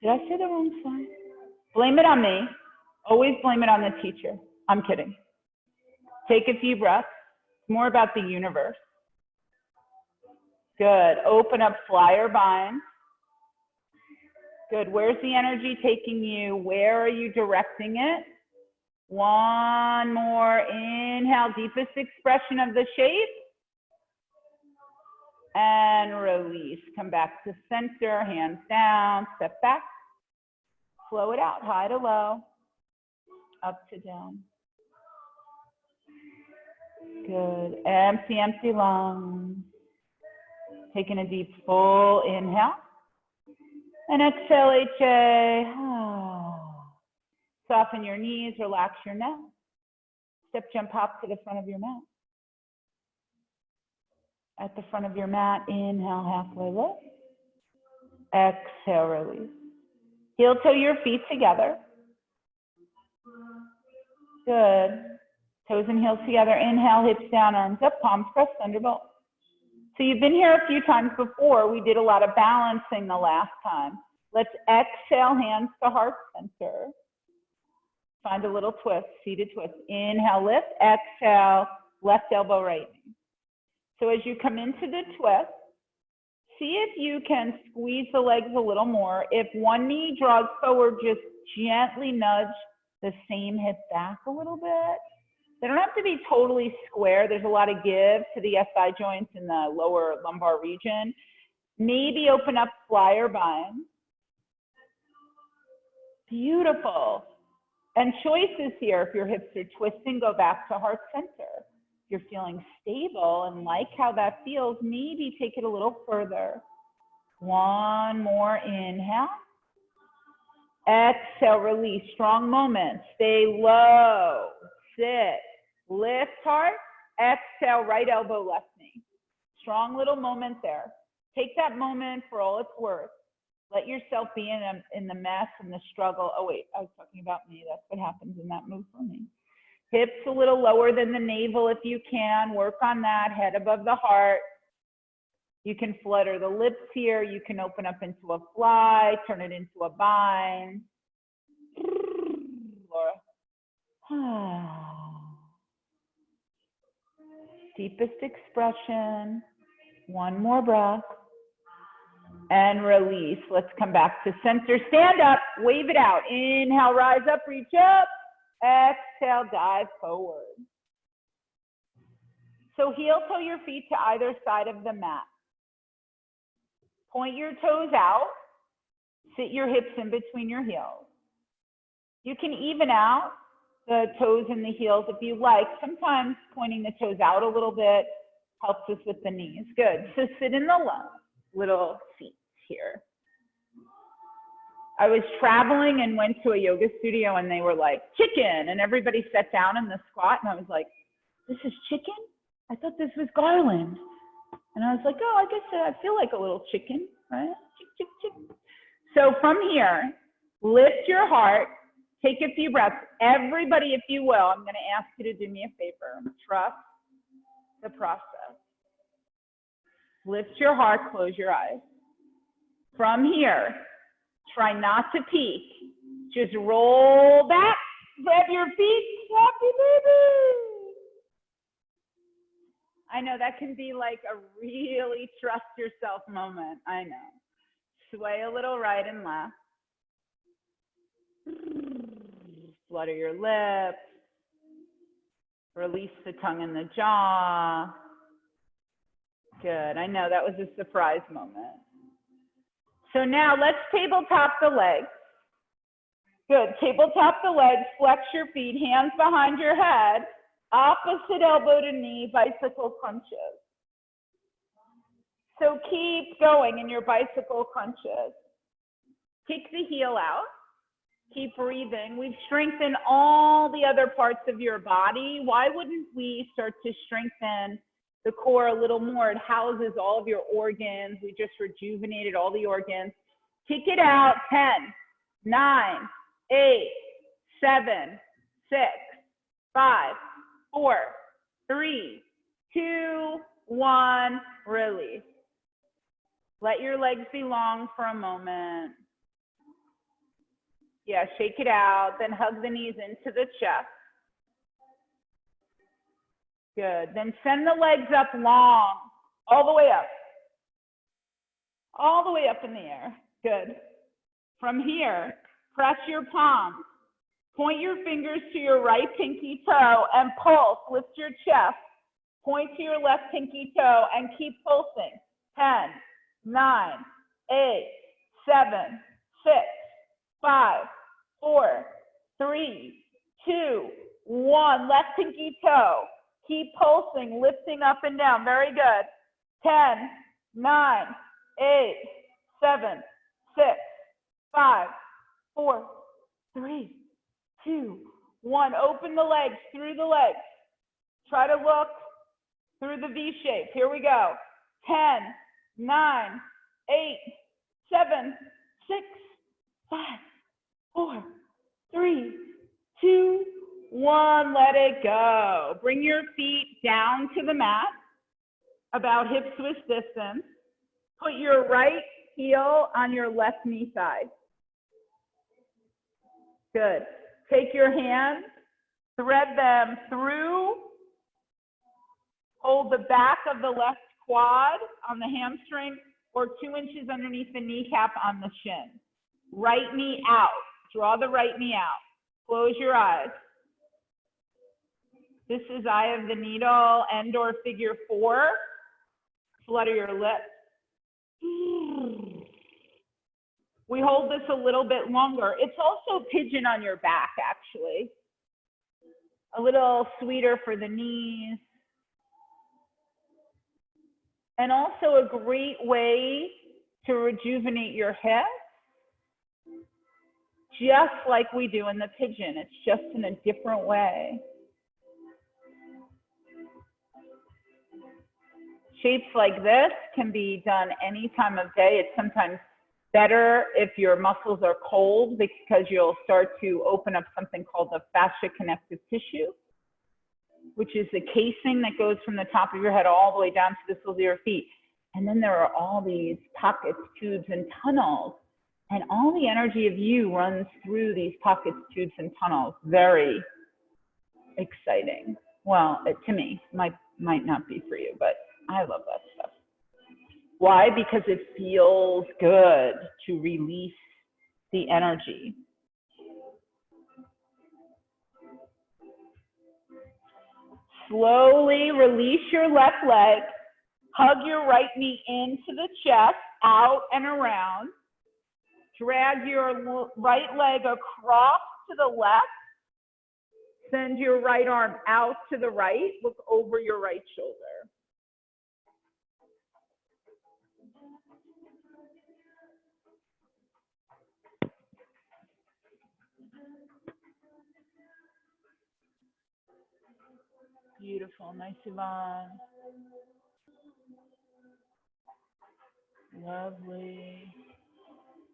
did I say the wrong side? Blame it on me. Always blame it on the teacher. I'm kidding. Take a few breaths. It's more about the universe. Good, open up flyer bind. Good, where's the energy taking you? Where are you directing it? One more, inhale, deepest expression of the shape. And release, come back to center, hands down, step back. Flow it out, high to low, up to down. Good, empty, empty lungs. Taking a deep, full inhale. And exhale, HA. Soften your knees, relax your neck. Step, jump, hop to the front of your mat. At the front of your mat, inhale, halfway lift. Exhale, release. Heel toe your feet together. Good. Toes and heels together. Inhale, hips down, arms up, palms pressed, thunderbolt. So you've been here a few times before. We did a lot of balancing the last time. Let's exhale, hands to heart center. Find a little twist, seated twist. Inhale, lift. Exhale, left elbow, right knee. So as you come into the twist, see if you can squeeze the legs a little more. If one knee draws forward, just gently nudge the same hip back a little bit. They don't have to be totally square. There's a lot of give to the SI joints in the lower lumbar region. Maybe open up flyer bind. Beautiful. And choices here. If your hips are twisting, go back to heart center. If you're feeling stable and like how that feels, maybe take it a little further. One more inhale. Exhale, release. Strong moment. Stay low. Sit. Lift heart. Exhale, right elbow, left knee. Strong little moment there. Take that moment for all it's worth. Let yourself be in the mess and the struggle. Oh, wait, I was talking about me. That's what happens in that move for me. Hips a little lower than the navel if you can. Work on that. Head above the heart. You can flutter the lips here. You can open up into a fly, turn it into a bind. Laura. Deepest expression. One more breath. And release. Let's come back to center. Stand up, wave it out. Inhale, rise up, reach up. Exhale, dive forward. So heel toe your feet to either side of the mat. Point your toes out. Sit your hips in between your heels. You can even out the toes and the heels if you like. Sometimes pointing the toes out a little bit helps us with the knees. Good. So sit in the little seats here. I was traveling and went to a yoga studio and they were like, chicken. And everybody sat down in the squat and I was like, this is chicken? I thought this was garland. And I was like, oh, I guess I feel like a little chicken, right? Chick, chick, chick. So from here, Lift your heart. Take a few breaths. Everybody, if you will, I'm going to ask you to do me a favor. Trust the process. Lift your heart, close your eyes. From here, try not to peek. Just roll back, grab your feet, happy baby. I know that can be like a really trust yourself moment. I know. Sway a little right and left. Flutter your lips. Release the tongue and the jaw. Good. I know that was a surprise moment. So now let's tabletop the legs. Good. Tabletop the legs. Flex your feet. Hands behind your head. Opposite elbow to knee. Bicycle crunches. So keep going in your bicycle crunches. Kick the heel out. Keep breathing. We've strengthened all the other parts of your body. Why wouldn't we start to strengthen the core a little more? It houses all of your organs. We just rejuvenated all the organs. Kick it out. 10, 9, 8, 7, 6, 5, 4, 3, 2, 1. Release. Let your legs be long for a moment. Yeah, shake it out. Then hug the knees into the chest. Good. Then send the legs up long, all the way up. All the way up in the air. Good. From here, press your palms. Point your fingers to your right pinky toe and pulse. Lift your chest. Point to your left pinky toe and keep pulsing. 10, 9, 8, 7, 6, 5, 4, 3, 2, 1. Left pinky toe. Keep pulsing, lifting up and down. Very good. 10, 9, 8, 7, 6, 5, 4, 3, 2, 1. Open the legs, through the legs. Try to look through the V shape. Here we go. 10, 9, 8, 7, 6, 5, 4, 3, 2, 1. Let it go. Bring your feet down to the mat, about hips width distance. Put your right heel on your left knee side. Good. Take your hands, thread them through. Hold the back of the left quad on the hamstring or 2 inches underneath the kneecap on the shin. Right knee out. Draw the right knee out. Close your eyes. This is eye of the needle and or figure 4. Flutter your lips. We hold this a little bit longer. It's also pigeon on your back, actually. A little sweeter for the knees. And also a great way to rejuvenate your hips, just like we do in the pigeon. It's just in a different way. Shapes like this can be done any time of day. It's sometimes better if your muscles are cold because you'll start to open up something called the fascia connective tissue, which is the casing that goes from the top of your head all the way down to the soles of your feet. And then there are all these pockets, tubes, and tunnels. And all the energy of you runs through these pockets, tubes, and tunnels. Very exciting. Well, to me, might not be for you, but I love that stuff. Why? Because it feels good to release the energy. Slowly release your left leg. Hug your right knee into the chest, out and around. Drag your right leg across to the left. Send your right arm out to the right. Look over your right shoulder. Beautiful. Nice, Yvonne. Lovely.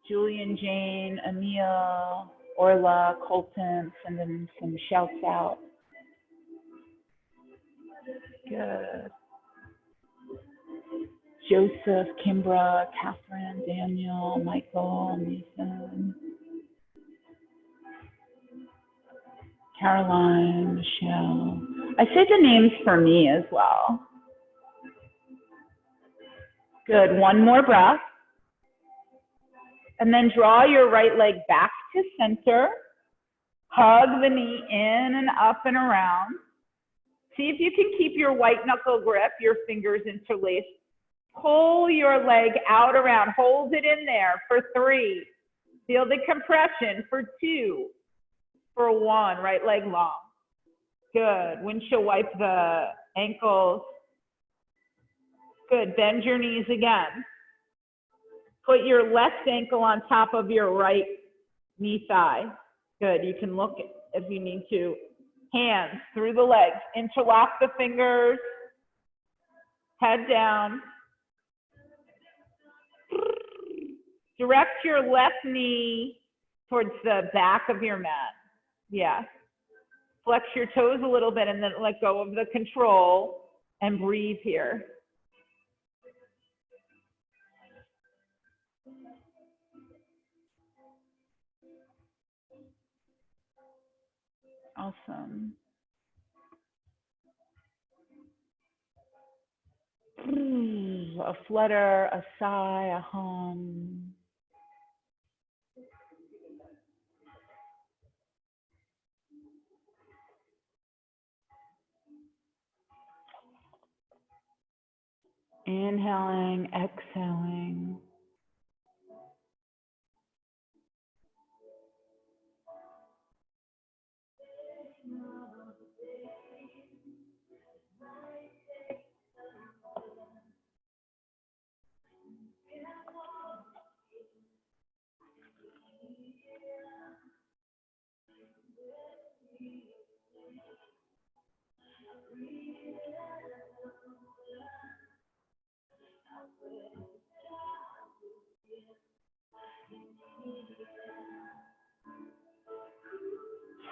Julian, Jane, Emil, Orla, Colton, send them some shouts out. Good. Joseph, Kimbra, Catherine, Daniel, Michael, Nathan, Caroline, Michelle. I say the names for me as well. Good. One more breath. And then draw your right leg back to center. Hug the knee in and up and around. See if you can keep your white knuckle grip, your fingers interlaced. Pull your leg out around. Hold it in there for 3. Feel the compression for 2. For 1, right leg long. Good. Windshield wipe the ankles. Good. Bend your knees again. Put your left ankle on top of your right knee thigh. Good. You can look if you need to. Hands through the legs. Interlock the fingers. Head down. Direct your left knee towards the back of your mat. Yeah. Flex your toes a little bit and then let go of the control and breathe here. Awesome. A flutter, a sigh, a hum. Inhaling, exhaling.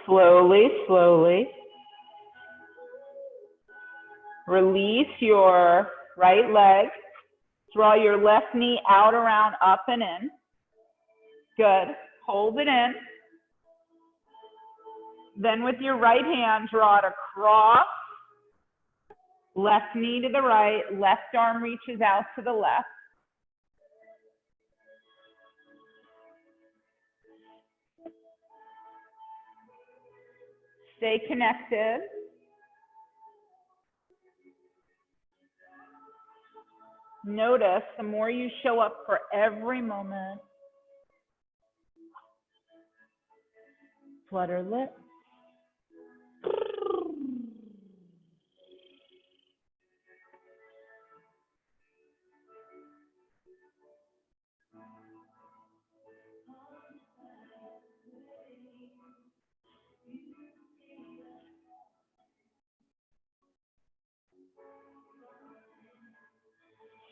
Slowly, slowly. Release your right leg. Draw your left knee out, around, up and in. Good. Hold it in. Then with your right hand, draw it across. Left knee to the right. Left arm reaches out to the left. Stay connected. Notice the more you show up for every moment. Flutter lips.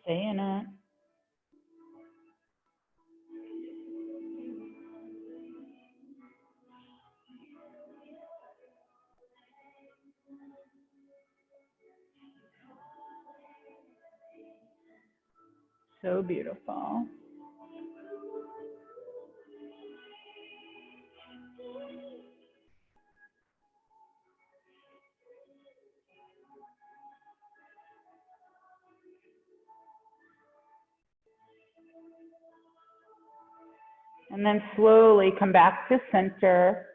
Stay in it. So beautiful. And then slowly come back to center.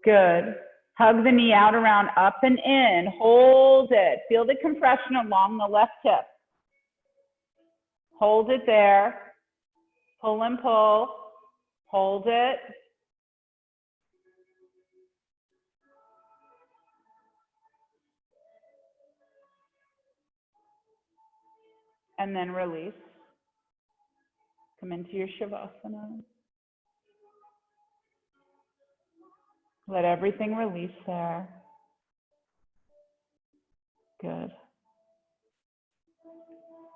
Good. Hug the knee out, around, up and in. Hold it. Feel the compression along the left hip. Hold it there. Pull and pull. Hold it. And then release. Come into your Shavasana. Let everything release there. Good.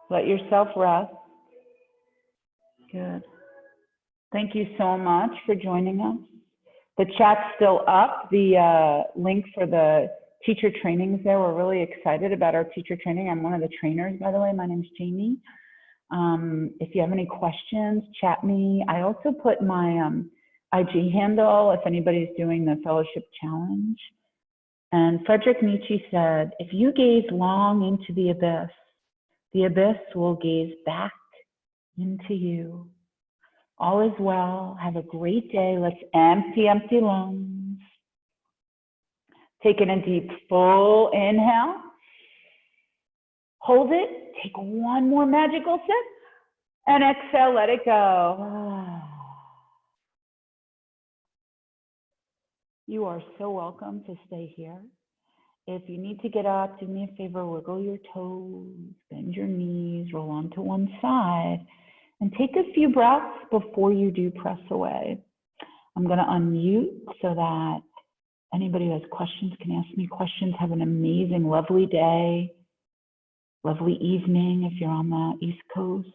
Let yourself rest. Good. Thank you so much for joining us. The chat's still up. The link for the teacher training is there. We're really excited about our teacher training. I'm one of the trainers, by the way. My name's Jami. If you have any questions, chat me. I also put my IG handle if anybody's doing the fellowship challenge. And Friedrich Nietzsche said, if you gaze long into the abyss will gaze back into you. All is well. Have a great day. Let's empty lungs. Take in a deep, full inhale. Hold it. Take one more magical sip. And exhale, let it go. You are so welcome to stay here. If you need to get up, do me a favor, wiggle your toes, bend your knees, roll onto one side, and take a few breaths before you do press away. I'm going to unmute so that anybody who has questions can ask me questions. Have an amazing, lovely day, lovely evening if you're on the East Coast.